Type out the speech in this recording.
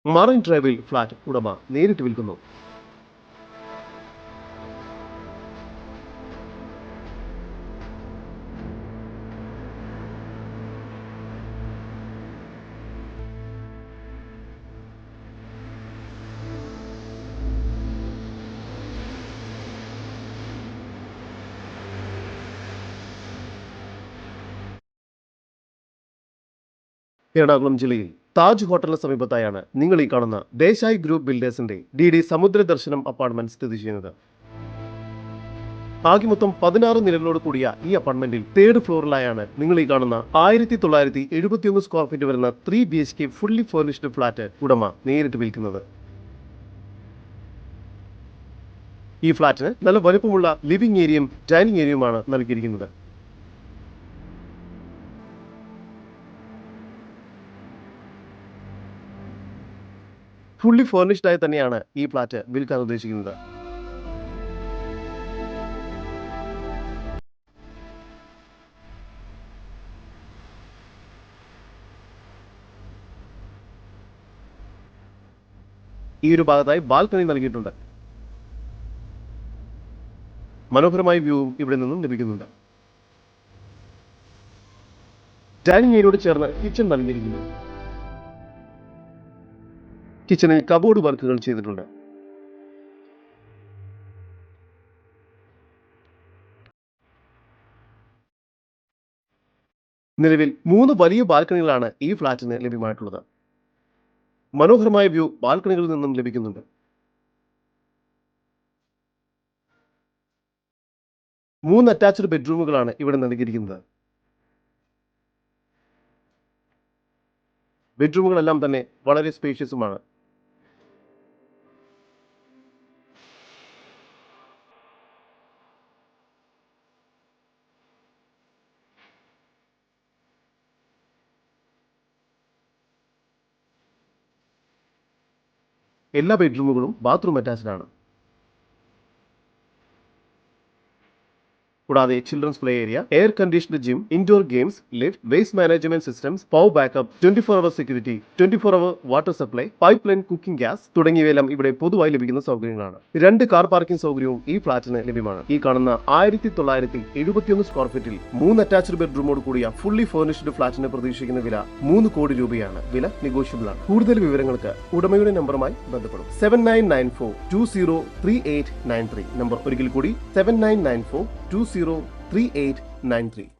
Marine ഡ്രൈവിൽ flat ഉടമ നേരിട്ട് വിൽക്കുന്നു. എറണാകുളം ജില്ലയിൽ താജ് ഹോട്ടലിന് സമീപത്തായാണ് നിങ്ങൾ ഈ കാണുന്ന ദേശായി ഗ്രൂപ്പ് ബിൽഡേഴ്സിന്റെ DD സമുദ്ര ദർശനം അപ്പാർട്ട്മെന്റ് സ്ഥിതി ചെയ്യുന്നത്. ആകെ മൊത്തം 16 നിലകളോട് കൂടിയ ഈ അപ്പാർട്ട്മെന്റിൽ 3rd ഫ്ലോറിലായാണ് നിങ്ങൾ ഈ കാണുന്ന 1971 സ്ക്വയർ ഫീറ്റ് വരുന്ന 3 BHK ഫുള്ളി ഫർണിഷ്ഡ് ഫ്ലാറ്റ് ഉടമ നേരിട്ട് വിൽക്കുന്നത്. ഈ ഫ്ലാറ്റിന് നല്ല വലുപ്പമുള്ള ലിവിംഗ് ഏരിയയും ഡൈനിങ് ഏരിയയുമാണ് നൽകിയിരിക്കുന്നത്. ഫുള്ളി ഫർണിഷ്ഡ് ആയി തന്നെയാണ് ഈ ഫ്ലാറ്റ് വിൽക്കാൻ ഉദ്ദേശിക്കുന്നത്. ഈ ഒരു ഭാഗത്തായി ബാൽക്കണി നൽകിയിട്ടുണ്ട്. മനോഹരമായ വ്യൂവും ഇവിടെ നിന്നും ലഭിക്കുന്നുണ്ട്. ഡൈനിങ് ഏരിയയോട് ചേർന്ന് കിച്ചൺ നൽകിയിരിക്കുന്നു. കിച്ചണിൽ കബോർഡ് വർക്കുകൾ ചെയ്തിട്ടുണ്ട്. നിലവിൽ 3 വലിയ ബാൽക്കണികളാണ് ഈ ഫ്ലാറ്റിന് ലഭ്യമായിട്ടുള്ളത്. മനോഹരമായ വ്യൂ ബാൽക്കണികളിൽ നിന്നും ലഭിക്കുന്നുണ്ട്. 3 അറ്റാച്ച്ഡ് ബെഡ്റൂമുകളാണ് ഇവിടെ നൽകിയിരിക്കുന്നത്. ബെഡ്റൂമുകളെല്ലാം തന്നെ വളരെ സ്പേഷ്യസുമാണ്. എല്ലാ ബെഡ്റൂമുകളും ബാത്റൂം അറ്റാച്ച്ഡ് ആണ്. കൂടാതെ children's play area, air conditioned gym, indoor games, lift, waste management systems, power backup, 24-hour security, 24-hour water supply, pipe line, cooking gas തുടങ്ങിയവയെല്ലാം ഇവിടെ പൊതുവായി ലഭിക്കുന്ന സൗകര്യങ്ങളാണ്. 2 കാർ പാർക്കിംഗ് സൗകര്യവും ഈ ഫ്ലാറ്റിന് ലഭ്യമാണ്. ഈ കാണുന്ന 1971 സ്ക്വയർ ഫീറ്റിൽ 3 അറ്റാച്ച്ഡ് ബെഡ്റൂമോട് കൂടിയ ഫുള്ളി ഫർണിഷ്ഡ് ഫ്ലാറ്റിന് പ്രതീക്ഷിക്കുന്ന വില 3 കോടി രൂപയാണ്. വില നെഗോഷ്യബിൾ ആണ്. കൂടുതൽ വിവരങ്ങൾക്ക് ഉടമയുടെ നമ്പറുമായി ബന്ധപ്പെടും. 7994203893. നമ്പർ ഒരിക്കൽ കൂടി 7994203893.